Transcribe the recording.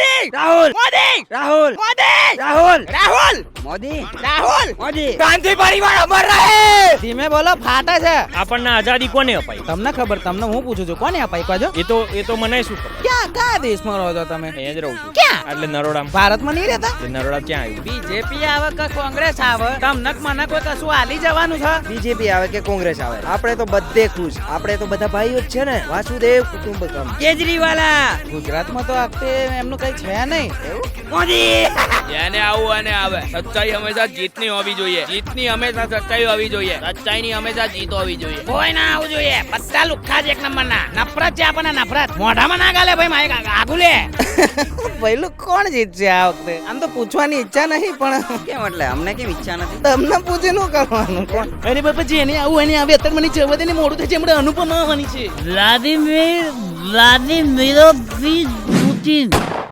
મોદી રાહુલ મોદી રાહુલ મોદી રાહુલ રાહુલ મોદી રાહુલ મોદી ગાંધી પરિવાર અમર રહે. ધીમે બોલો, ફાટે છે. આપણને આઝાદી કોને અપાઈ? તમને ખબર, તમને હું પૂછું છું, કોને અપાઈ પાજો? એ તો મને શું ખબર? ક્યાં દેશમાં રહો છો તમે? અહીંયા જ રહું છું. ક્યાં? એટલે નરોડા. ભારતમાં નહીં રહેતા? નરોડા ક્યાં આવ્યું? બીજેપી આવે કે કોંગ્રેસ આવે, તમને મને કોઈ કશું હાલી જવાનું છે? બીજેપી આવે કે કોંગ્રેસ આવે, આપણે તો બધે ખુશ. આપણે તો બધા ભાઈઓ જ છે ને. વાસુદેવ કુટુંબકમ. કેજરીવાલા ગુજરાતમાં તો આખતે એમનું કઈ છે નહીં. મોદી એને આવું અને આવે. સચ્ચાઈ હંમેશા જીતની હોવી જોઈએ. જીતની હંમેશા સચ્ચાઈ હોવી જોઈએ. સચ્ચાઈની હંમેશા જીત હોવી જોઈએ. કોઈ ના આવું જોઈએ. બધા લુખ્ખા જ એક નંબર ના. નફરત છે આપણને, નફરત. મોઢામાં ના ગાલે ભાઈ, મારે આગુ લે. પહેલું કોણ જીતશે આ વખતે? આમ તો પૂછવાની ઈચ્છા નહીં, પણ કેમ એટલે અમને કેમ ઈચ્છા નથી? તમને પૂછે નું કરવાનું કોણ? અરે બાપા, જેને આવું એને આવે અત્યારે મને જવા દે ને, મોડું થાય છે. હમણાં અનુપમા આવવાની છે. Vladimir Putin.